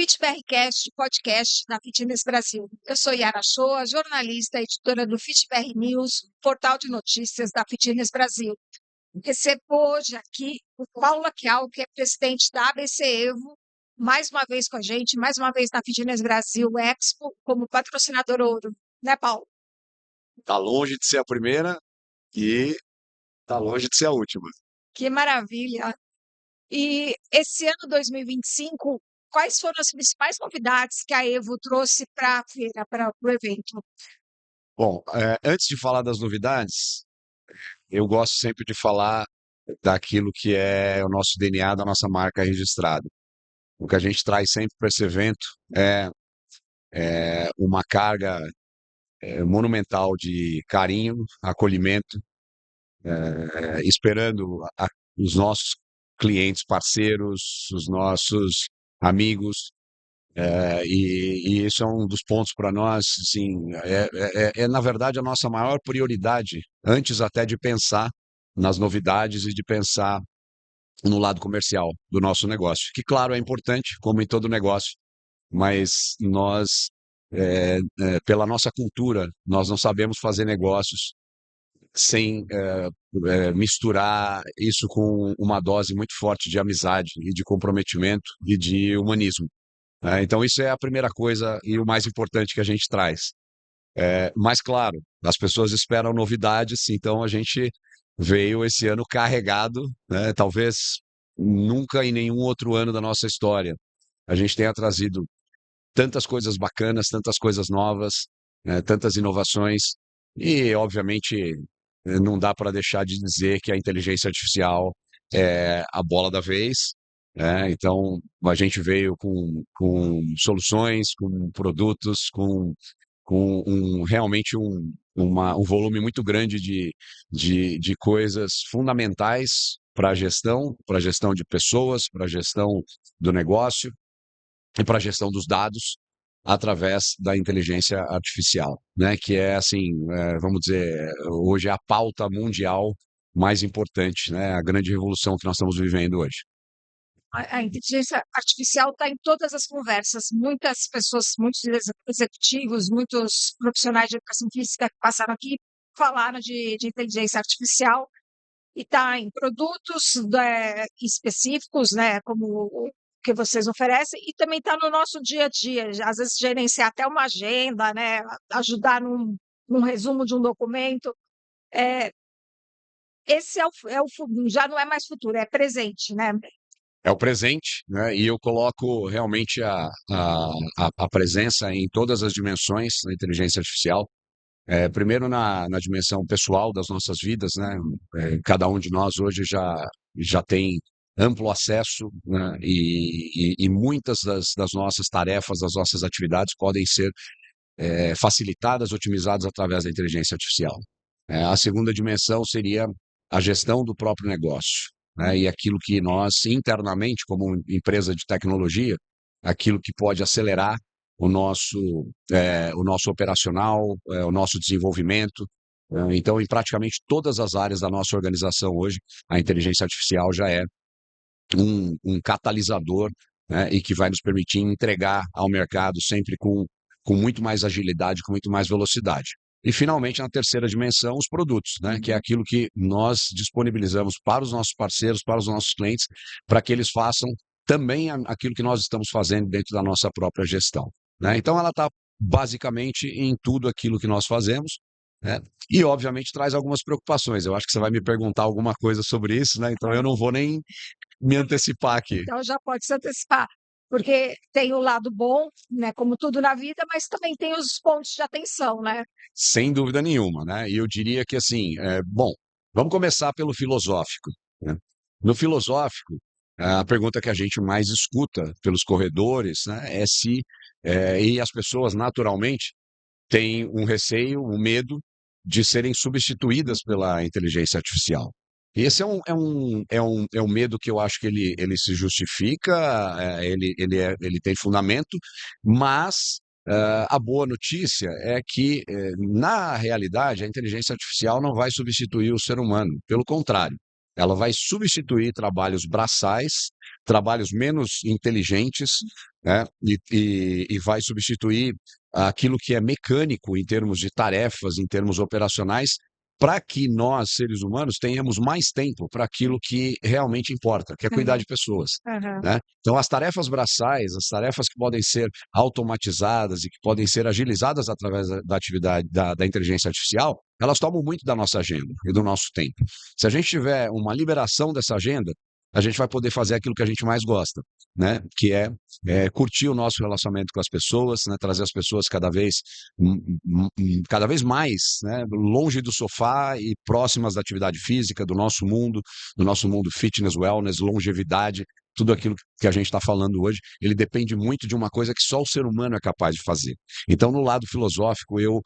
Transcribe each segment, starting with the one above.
FitBRcast, podcast da Fitness Brasil. Eu sou Yara Shoa, jornalista e editora do FitBR News, portal de notícias da Fitness Brasil. Recebo hoje aqui o Paulo Lachial, que é presidente da ABC Evo, mais uma vez com a gente, mais uma vez na Fitness Brasil Expo, como patrocinador ouro, né, Paulo? Tá longe de ser a primeira e tá longe de ser a última. Que maravilha! E esse ano 2025, quais foram as principais novidades que a Evo trouxe para a feira, para o evento? Bom, antes de falar das novidades, eu gosto sempre de falar daquilo que é o nosso DNA, da nossa marca registrada. O que a gente traz sempre para esse evento é uma carga monumental de carinho, acolhimento, esperando os nossos clientes, parceiros, os nossos amigos. E isso é um dos pontos para nós, assim, na verdade a nossa maior prioridade, antes até de pensar nas novidades e de pensar no lado comercial do nosso negócio, que claro é importante, como em todo negócio, mas nós, pela nossa cultura, nós não sabemos fazer negócios sem misturar isso com uma dose muito forte de amizade e de comprometimento e de humanismo. Então, isso é a primeira coisa e o mais importante que a gente traz. Mas, claro, as pessoas esperam novidades, então a gente veio esse ano carregado, né? Talvez nunca em nenhum outro ano da nossa história a gente tenha trazido tantas coisas bacanas, tantas coisas novas, né? Tantas inovações. E, obviamente, não dá para deixar de dizer que a inteligência artificial é a bola da vez, né? Então, a gente veio com soluções, com produtos, com realmente um volume muito grande de coisas fundamentais para a gestão de pessoas, para a gestão do negócio e para a gestão dos dados através da inteligência artificial, né? Que é assim, vamos dizer, hoje é a pauta mundial mais importante, né? A grande revolução que nós estamos vivendo hoje. A inteligência artificial está em todas as conversas. Muitas pessoas, muitos executivos, muitos profissionais de educação física que passaram aqui falaram de inteligência artificial e está em produtos específicos, né, como o que vocês oferecem, e também está no nosso dia a dia. Às vezes gerenciar até uma agenda, né, ajudar num resumo de um documento. É, esse já não é mais futuro, é presente, né? É o presente, né? E eu coloco realmente a presença em todas as dimensões da inteligência artificial. Primeiro na dimensão pessoal das nossas vidas, né? Cada um de nós hoje já tem amplo acesso, né? E muitas das nossas tarefas, das nossas atividades podem ser facilitadas, otimizadas através da inteligência artificial. A segunda dimensão seria a gestão do próprio negócio, né? E aquilo que nós, internamente, como empresa de tecnologia, aquilo que pode acelerar o nosso operacional, o nosso desenvolvimento. Então, em praticamente todas as áreas da nossa organização hoje, a inteligência artificial já é um catalisador, né, e que vai nos permitir entregar ao mercado sempre com muito mais agilidade, com muito mais velocidade. E, finalmente, na terceira dimensão, os produtos, né, que é aquilo que nós disponibilizamos para os nossos parceiros, para os nossos clientes, para que eles façam também aquilo que nós estamos fazendo dentro da nossa própria gestão, né? Então, ela está basicamente em tudo aquilo que nós fazemos, né? E, obviamente, traz algumas preocupações. Eu acho que você vai me perguntar alguma coisa sobre isso, né? Então, eu não vou nem me antecipar aqui. Então já pode se antecipar, porque tem o lado bom, né, como tudo na vida, mas também tem os pontos de atenção, né? Sem dúvida nenhuma, né? E eu diria que assim, bom, vamos começar pelo filosófico, né? No filosófico, a pergunta que a gente mais escuta pelos corredores, né, é se e as pessoas naturalmente têm um receio, um medo de serem substituídas pela inteligência artificial. E esse é um medo que eu acho que ele se justifica, ele tem fundamento, mas a boa notícia é que, na realidade, a inteligência artificial não vai substituir o ser humano, pelo contrário, ela vai substituir trabalhos braçais, trabalhos menos inteligentes, né? E vai substituir aquilo que é mecânico em termos de tarefas, em termos operacionais, para que nós, seres humanos, tenhamos mais tempo para aquilo que realmente importa, que é cuidar Aham, de pessoas, aham. né? Então, as tarefas braçais, as tarefas que podem ser automatizadas e que podem ser agilizadas através da atividade da inteligência artificial, elas tomam muito da nossa agenda e do nosso tempo. Se a gente tiver uma liberação dessa agenda, a gente vai poder fazer aquilo que a gente mais gosta, né? Que é curtir o nosso relacionamento com as pessoas, né? Trazer as pessoas cada vez mais, né? Longe do sofá e próximas da atividade física, do nosso mundo fitness, wellness, longevidade, tudo aquilo que a gente está falando hoje, ele depende muito de uma coisa que só o ser humano é capaz de fazer. Então, no lado filosófico, eu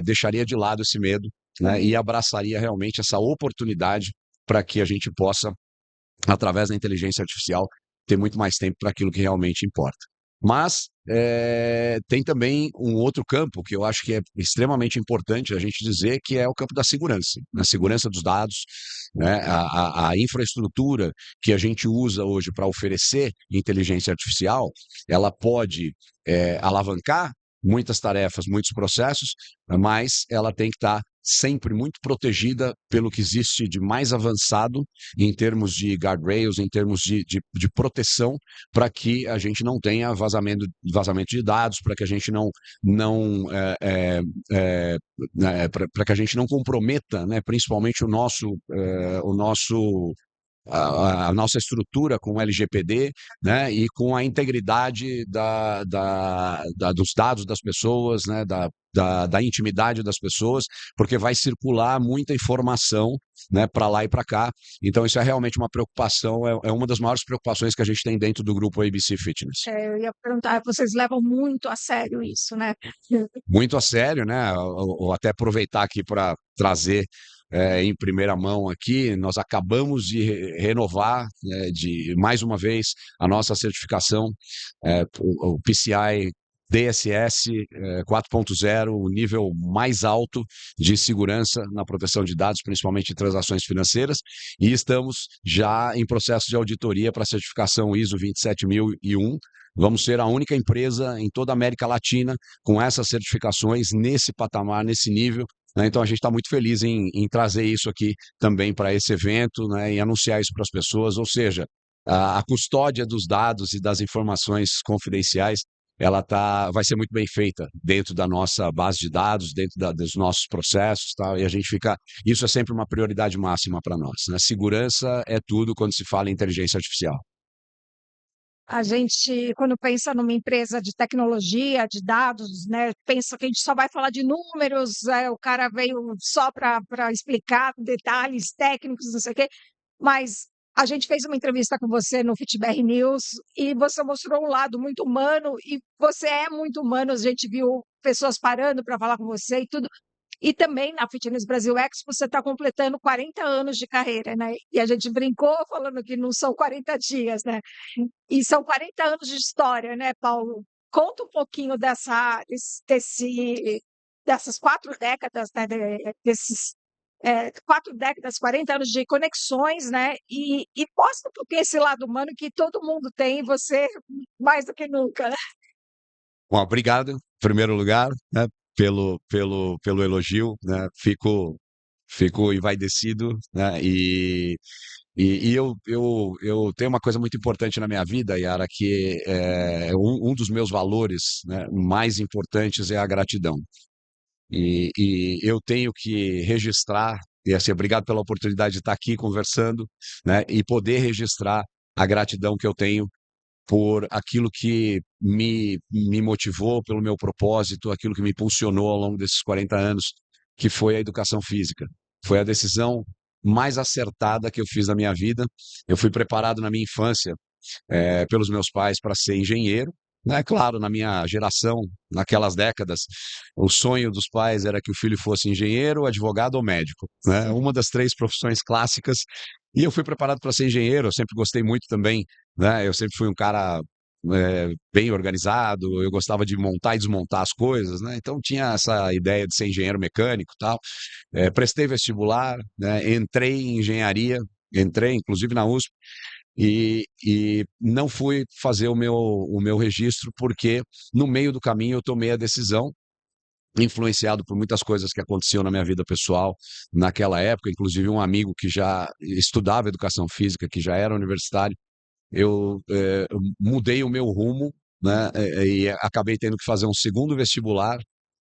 deixaria de lado esse medo, né? E abraçaria realmente essa oportunidade para que a gente possa, através da inteligência artificial, ter muito mais tempo para aquilo que realmente importa. Mas tem também um outro campo que eu acho que é extremamente importante a gente dizer, que é o campo da segurança, a segurança dos dados, né? A infraestrutura que a gente usa hoje para oferecer inteligência artificial, ela pode alavancar muitas tarefas, muitos processos, mas ela tem que estar sempre muito protegida pelo que existe de mais avançado em termos de guardrails, em termos de proteção, para que a gente não tenha vazamento de dados, para que a gente não para que a gente não comprometa, né, principalmente a nossa estrutura com o LGPD, né, e com a integridade dos dados das pessoas, né, da intimidade das pessoas, porque vai circular muita informação, né, para lá e para cá. Então, isso é realmente uma preocupação, é uma das maiores preocupações que a gente tem dentro do grupo ABC Fitness. Eu ia perguntar, vocês levam muito a sério isso, né? Muito a sério, né? Ou até aproveitar aqui para trazer em primeira mão aqui, nós acabamos de renovar, de mais uma vez a nossa certificação, o PCI DSS 4.0, o nível mais alto de segurança na proteção de dados, principalmente em transações financeiras, e estamos já em processo de auditoria para a certificação ISO 27001. Vamos ser a única empresa em toda a América Latina com essas certificações nesse patamar, nesse nível, né? Então a gente está muito feliz em trazer isso aqui também para esse evento, né? E anunciar isso para as pessoas, ou seja, a custódia dos dados e das informações confidenciais, vai ser muito bem feita dentro da nossa base de dados, dentro dos nossos processos, tal, e a gente isso é sempre uma prioridade máxima para nós, né? Segurança é tudo quando se fala em inteligência artificial. A gente, quando pensa numa empresa de tecnologia, de dados, né, pensa que a gente só vai falar de números, o cara veio só para explicar detalhes técnicos, não sei o quê, mas a gente fez uma entrevista com você no FitBR News e você mostrou um lado muito humano e você é muito humano, a gente viu pessoas parando para falar com você e tudo. E também na Fitness Brasil X você está completando 40 anos de carreira, né? E a gente brincou falando que não são 40 dias, né? E são 40 anos de história, né, Paulo? Conta um pouquinho dessas 4 décadas, né, desses 4 décadas, 40 anos de conexões, né? E mostra um pouquinho esse lado humano que todo mundo tem, e você mais do que nunca, né? Bom, obrigado, em primeiro lugar, né, pelo elogio, né? Fico envaidecido, né? E eu tenho uma coisa muito importante na minha vida, Yara, que é um dos meus valores, né, mais importantes é a gratidão. E eu tenho que registrar, e assim, obrigado pela oportunidade de estar aqui conversando, né, e poder registrar a gratidão que eu tenho por aquilo que me motivou, pelo meu propósito, aquilo que me impulsionou ao longo desses 40 anos, que foi a educação física. Foi a decisão mais acertada que eu fiz na minha vida. Eu fui preparado na minha infância pelos meus pais para ser engenheiro. Né? Claro, na minha geração, naquelas décadas, o sonho dos pais era que o filho fosse engenheiro, advogado ou médico, né? Uma das três profissões clássicas. E eu fui preparado para ser engenheiro, eu sempre gostei muito também, né? Eu sempre fui um cara bem organizado, eu gostava de montar e desmontar as coisas, né? Então tinha essa ideia de ser engenheiro mecânico e tal. Prestei vestibular, né? Entrei em engenharia, entrei inclusive na USP, e não fui fazer o meu registro, porque no meio do caminho eu tomei a decisão, influenciado por muitas coisas que aconteciam na minha vida pessoal naquela época, inclusive um amigo que já estudava educação física, que já era universitário, eu mudei o meu rumo, né, e acabei tendo que fazer um segundo vestibular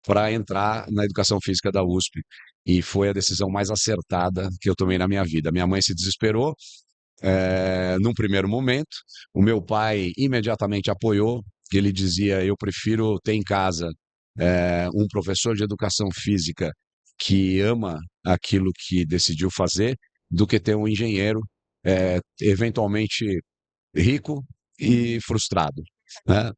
para entrar na educação física da USP. E foi a decisão mais acertada que eu tomei na minha vida. Minha mãe se desesperou, num primeiro momento. O meu pai imediatamente apoiou. Ele dizia: eu prefiro ter em casa um professor de educação física que ama aquilo que decidiu fazer, do que ter um engenheiro eventualmente rico e frustrado, né?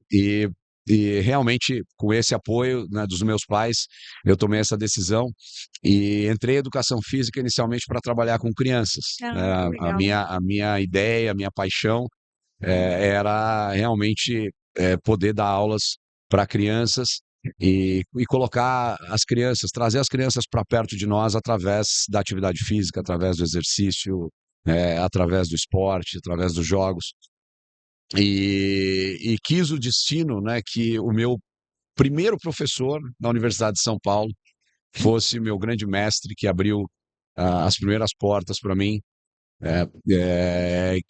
E realmente, com esse apoio, né, dos meus pais, eu tomei essa decisão e entrei em educação física inicialmente para trabalhar com crianças, Ah, né? que A legal. minha ideia, a minha paixão era realmente poder dar aulas para crianças e colocar as crianças, trazer as crianças para perto de nós através da atividade física, através do exercício, através do esporte, através dos jogos. E quis o destino, né, que o meu primeiro professor na Universidade de São Paulo fosse meu grande mestre, que abriu as primeiras portas para mim,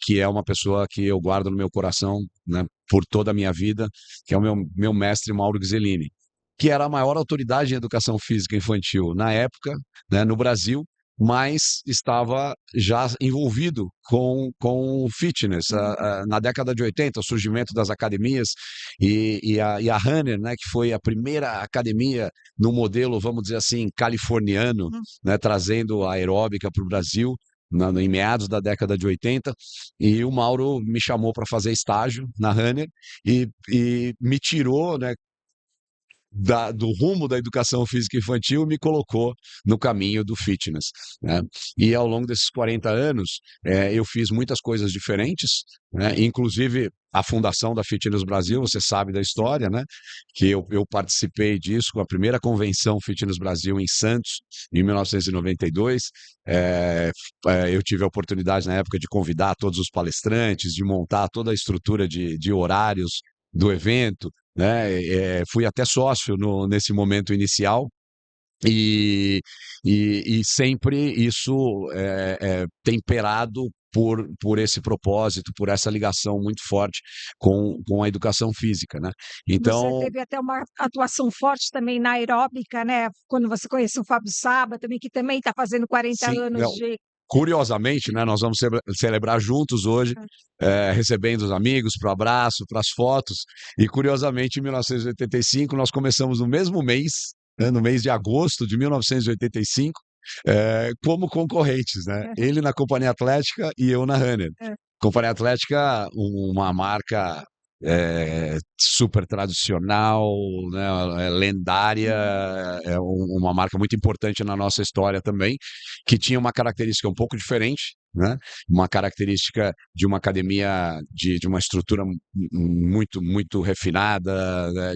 que é uma pessoa que eu guardo no meu coração, né, por toda a minha vida, que é o meu mestre Mauro Ghiseline, que era a maior autoridade em educação física infantil na época, né, no Brasil, mas estava já envolvido com o fitness. Uhum. Na década de 80, o surgimento das academias e a Runner, né, que foi a primeira academia no modelo, vamos dizer assim, californiano, Uhum. né, trazendo a aeróbica para o Brasil, em meados da década de 80, e o Mauro me chamou para fazer estágio na Runner e me tirou, né, do rumo da educação física infantil e me colocou no caminho do fitness, né? E ao longo desses 40 anos, eu fiz muitas coisas diferentes, né? Inclusive a fundação da Fitness Brasil, você sabe da história, né? Que eu participei disso com a primeira convenção Fitness Brasil em Santos, em 1992. Eu tive a oportunidade na época de convidar todos os palestrantes, de montar toda a estrutura de horários do evento, né? Fui até sócio nesse momento inicial e sempre isso temperado por esse propósito, por essa ligação muito forte com a educação física, né? Você Então, teve até uma atuação forte também na aeróbica, né? Quando você conheceu o Fábio Saba, também, que também está fazendo 40 sim, anos de. curiosamente, né, nós vamos celebrar juntos hoje, recebendo os amigos para o abraço, para as fotos, e curiosamente, em 1985, nós começamos no mesmo mês, né, no mês de agosto de 1985, como concorrentes, né? Ele na Companhia Atlética e eu na Runner. Companhia Atlética, uma marca super tradicional, né, lendária, uma marca muito importante na nossa história também, que tinha uma característica um pouco diferente, né? Uma característica de uma academia de uma estrutura muito muito refinada, né?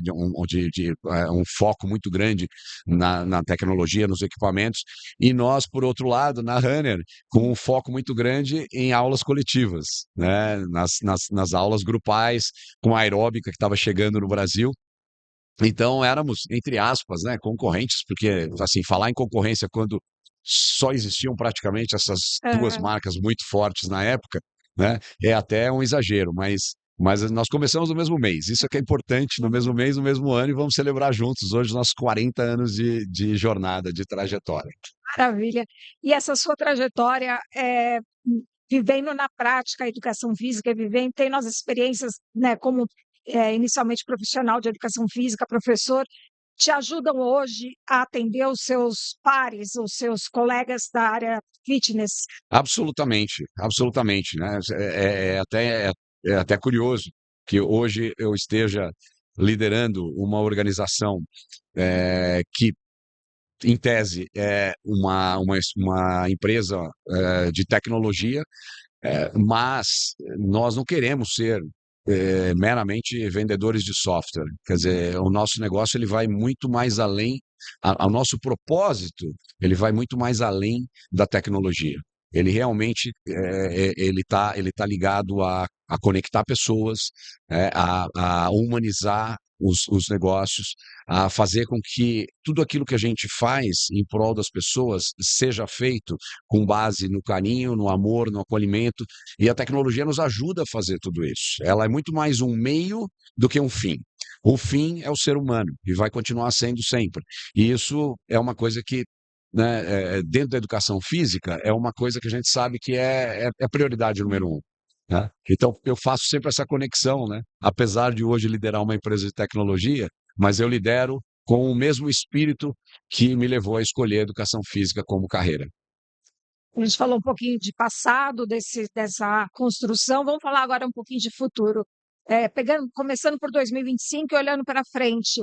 Um foco muito grande na tecnologia, nos equipamentos, e nós, por outro lado, na Runner, com um foco muito grande em aulas coletivas, né? Nas aulas grupais, com a aeróbica que estava chegando no Brasil. Então éramos, entre aspas, né, concorrentes, porque assim, falar em concorrência quando só existiam praticamente essas duas Aham. marcas muito fortes na época, né, é até um exagero, mas nós começamos no mesmo mês. Isso é que é importante, no mesmo mês, no mesmo ano, e vamos celebrar juntos hoje nossos 40 anos de jornada, de trajetória. Maravilha. E essa sua trajetória, vivendo na prática a educação física, vivendo, tendo as experiências, né, como inicialmente profissional de educação física, professor, te ajudam hoje a atender os seus pares, os seus colegas da área fitness? Absolutamente, absolutamente, né? É até curioso que hoje eu esteja liderando uma organização que, em tese, é uma empresa de tecnologia, mas nós não queremos ser meramente vendedores de software. Quer dizer, o nosso negócio ele vai muito mais além, o nosso propósito ele vai muito mais além da tecnologia. Ele realmente ele tá ligado a conectar pessoas, a humanizar os negócios, a fazer com que tudo aquilo que a gente faz em prol das pessoas seja feito com base no carinho, no amor, no acolhimento, e a tecnologia nos ajuda a fazer tudo isso. Ela é muito mais um meio do que um fim. O fim é o ser humano e vai continuar sendo sempre. E isso é uma coisa que, né, dentro da educação física, é uma coisa que a gente sabe que é a prioridade número um. Né? Então, eu faço sempre essa conexão, né? Apesar de hoje liderar uma empresa de tecnologia, mas eu lidero com o mesmo espírito que me levou a escolher a educação física como carreira. A gente falou um pouquinho de passado, dessa construção, vamos falar agora um pouquinho de futuro. Começando por 2025 e olhando para frente,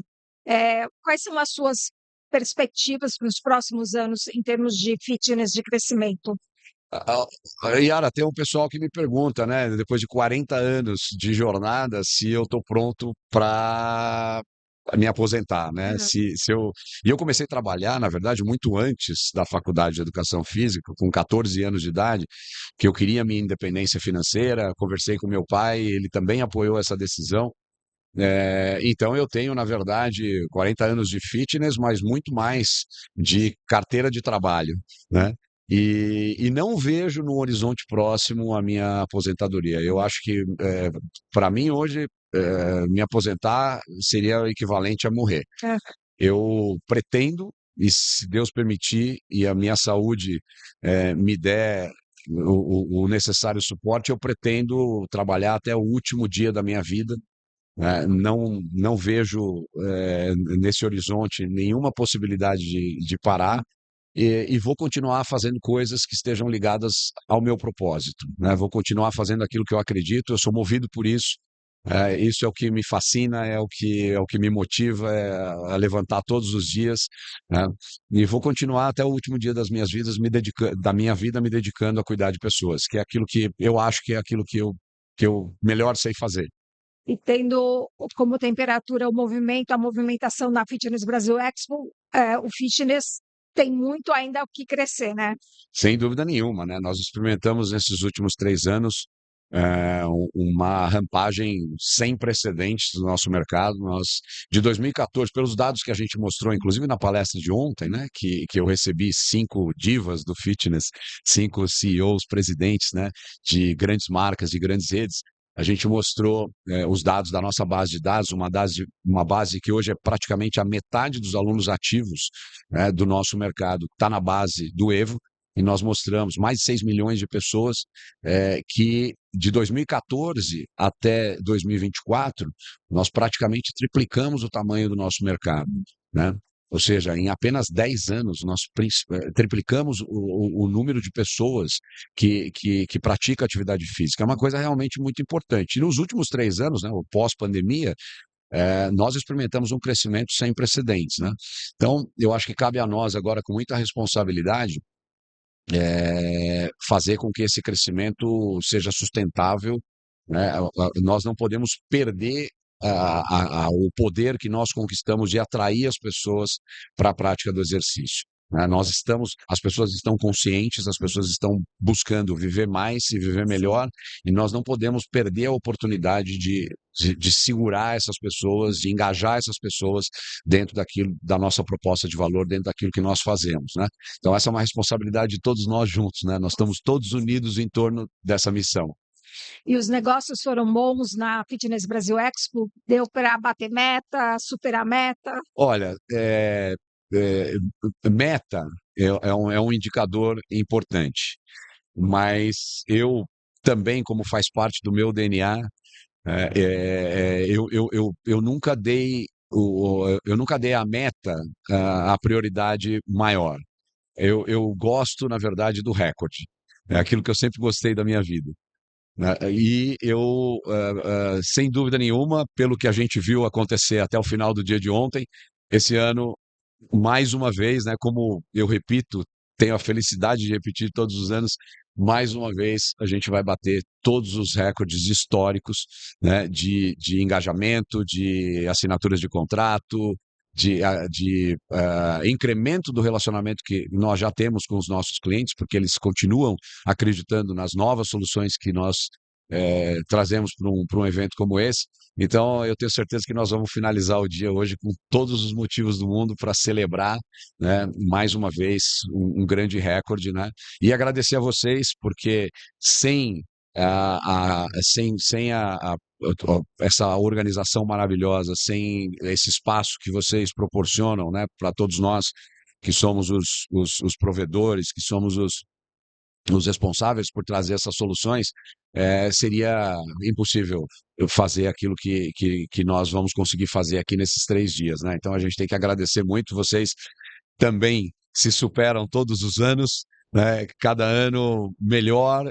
quais são as suas perspectivas para os próximos anos em termos de fitness, de crescimento? Yara, tem um pessoal que me pergunta, né, depois de 40 anos de jornada, se eu estou pronto para me aposentar, né? Uhum. E eu comecei a trabalhar, na verdade, muito antes da faculdade de educação física, com 14 anos de idade, que eu queria minha independência financeira. Conversei com meu pai, ele também apoiou essa decisão. Então eu tenho, na verdade, 40 anos de fitness, mas muito mais de carteira de trabalho, né? E não vejo no horizonte próximo a minha aposentadoria. Eu acho que, para mim, hoje, me aposentar seria o equivalente a morrer. É. Eu pretendo, e se Deus permitir, e a minha saúde, me der o necessário suporte, eu pretendo trabalhar até o último dia da minha vida, né? Não vejo nesse horizonte nenhuma possibilidade de parar e vou continuar fazendo coisas que estejam ligadas ao meu propósito, né? Vou continuar fazendo aquilo que eu acredito, eu sou movido por isso. Isso é o que me fascina, é o que me motiva a levantar todos os dias, né? E vou continuar até o último dia das minhas vidas, da minha vida, me dedicando a cuidar de pessoas, que é aquilo que eu acho que é aquilo que eu melhor sei fazer. E tendo como temperatura o movimento, a movimentação na Fitness Brasil Expo, o fitness tem muito ainda o que crescer, né? Sem dúvida nenhuma, né? Nós experimentamos nesses últimos 3 anos uma rampagem sem precedentes do nosso mercado. De 2014, pelos dados que a gente mostrou, inclusive na palestra de ontem, né, que eu recebi 5 divas do fitness, 5 CEOs, presidentes, né, de grandes marcas, de grandes redes. A gente mostrou os dados da nossa base de dados, uma base que hoje é praticamente a metade dos alunos ativos, né, do nosso mercado, está na base do Evo, e nós mostramos mais de 6 milhões de pessoas que de 2014 até 2024, nós praticamente triplicamos o tamanho do nosso mercado, né? Ou seja, em apenas 10 anos, nós triplicamos o número de pessoas que pratica atividade física. É uma coisa realmente muito importante. E nos últimos 3 anos, né, o pós-pandemia, nós experimentamos um crescimento sem precedentes, né? Então, eu acho que cabe a nós agora, com muita responsabilidade, fazer com que esse crescimento seja sustentável, né? Nós não podemos perder o poder que nós conquistamos de atrair as pessoas para a prática do exercício, né? As pessoas estão conscientes, as pessoas estão buscando viver mais e viver melhor, e nós não podemos perder a oportunidade de segurar essas pessoas, de engajar essas pessoas dentro daquilo, da nossa proposta de valor, dentro daquilo que nós fazemos, né? Então, essa é uma responsabilidade de todos nós juntos, né? Nós estamos todos unidos em torno dessa missão. E os negócios foram bons na Fitness Brasil Expo? Deu para bater meta, superar meta? Olha, é, meta é um indicador importante, mas eu também, como faz parte do meu DNA, eu nunca dei a meta a prioridade maior. Eu gosto, na verdade, do recorde. É aquilo que eu sempre gostei da minha vida, né? E eu, sem dúvida nenhuma, pelo que a gente viu acontecer até o final do dia de ontem, esse ano, mais uma vez, né, como eu repito, tenho a felicidade de repetir todos os anos, mais uma vez a gente vai bater todos os recordes históricos, né, de engajamento, de assinaturas de contrato, incremento do relacionamento que nós já temos com os nossos clientes, porque eles continuam acreditando nas novas soluções que nós trazemos para um evento como esse. Então, eu tenho certeza que nós vamos finalizar o dia hoje com todos os motivos do mundo para celebrar, né, mais uma vez, um grande recorde, né? E agradecer a vocês, porque sem essa organização maravilhosa, sem esse espaço que vocês proporcionam, né, para todos nós que somos os provedores, que somos os responsáveis por trazer essas soluções, seria impossível fazer aquilo que nós vamos conseguir fazer aqui nesses 3 dias, né? Então a gente tem que agradecer muito, vocês também se superam todos os anos, né? Cada ano melhor,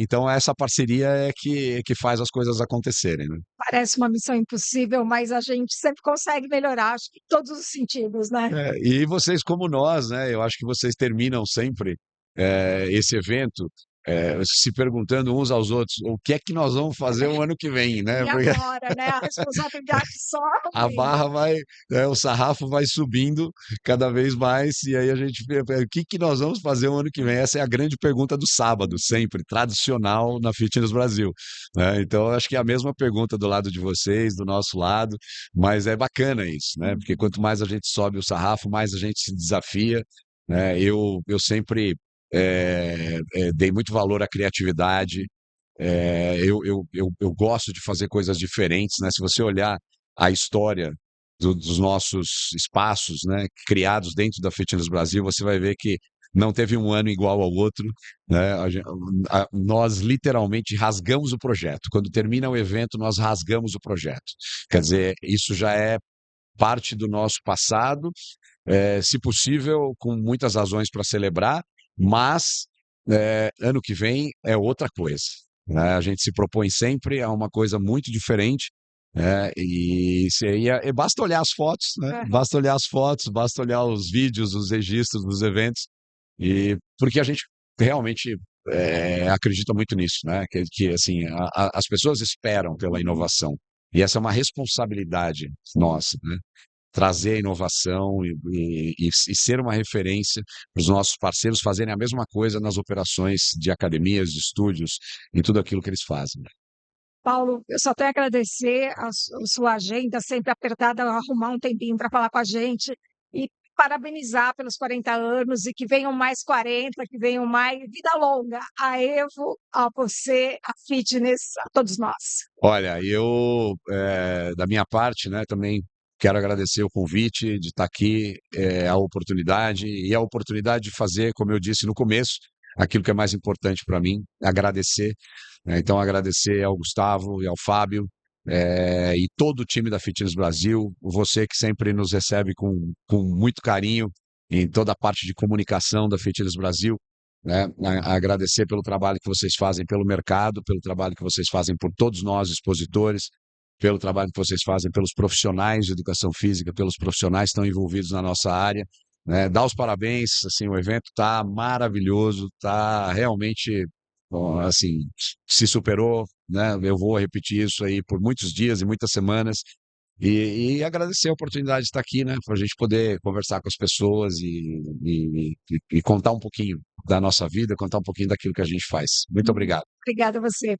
então essa parceria é que faz as coisas acontecerem, né? Parece uma missão impossível, mas a gente sempre consegue melhorar, acho que em todos os sentidos, né? E vocês como nós, né? Eu acho que vocês terminam sempre esse evento se perguntando uns aos outros o que é que nós vamos fazer o ano que vem, né? E Porque agora, né? A responsabilidade só a aumenta. barra vai, o sarrafo vai subindo cada vez mais, e aí a gente vê o que que nós vamos fazer o ano que vem? Essa é a grande pergunta do sábado, sempre, tradicional na Fitness Brasil, né? Então, eu acho que é a mesma pergunta do lado de vocês, do nosso lado, mas é bacana isso, né? Porque quanto mais a gente sobe o sarrafo, mais a gente se desafia, né? Eu sempre dei muito valor à criatividade, eu gosto de fazer coisas diferentes, né? Se você olhar a história dos nossos espaços, né, criados dentro da Fitness Brasil, você vai ver que não teve um ano igual ao outro, né? Nós literalmente rasgamos o projeto. Quando termina o evento, nós rasgamos o projeto. Quer dizer, isso já é parte do nosso passado, se possível, com muitas razões para celebrar, mas ano que vem é outra coisa, né? A gente se propõe sempre a uma coisa muito diferente, né? E seria, basta olhar as fotos, né? Aham. Basta olhar as fotos, basta olhar os vídeos, os registros dos eventos, e porque a gente realmente acredita muito nisso, né? Que assim, as pessoas esperam pela inovação. E essa é uma responsabilidade nossa, né? Trazer a inovação e ser uma referência para os nossos parceiros fazerem a mesma coisa nas operações de academias, de estúdios, em tudo aquilo que eles fazem, né? Paulo, eu só tenho a agradecer a sua agenda sempre apertada, arrumar um tempinho para falar com a gente e parabenizar pelos 40 anos e que venham mais 40, que venham mais vida longa a Evo, a você, a Fitness, a todos nós. Olha, eu, da minha parte, né, também quero agradecer o convite de estar aqui, a oportunidade de fazer, como eu disse no começo, aquilo que é mais importante para mim, agradecer, né? Então, agradecer ao Gustavo e ao Fábio, e todo o time da Fitness Brasil, você que sempre nos recebe com muito carinho em toda a parte de comunicação da Fitness Brasil, né? Agradecer pelo trabalho que vocês fazem pelo mercado, pelo trabalho que vocês fazem por todos nós, expositores, pelo trabalho que vocês fazem pelos profissionais de educação física, pelos profissionais que estão envolvidos na nossa área, né? Dar os parabéns, assim, o evento está maravilhoso, está realmente, bom, assim, se superou, né? Eu vou repetir isso aí por muitos dias e muitas semanas, e agradecer a oportunidade de estar aqui, né, para a gente poder conversar com as pessoas e contar um pouquinho da nossa vida, contar um pouquinho daquilo que a gente faz. Muito obrigado. Obrigada a você.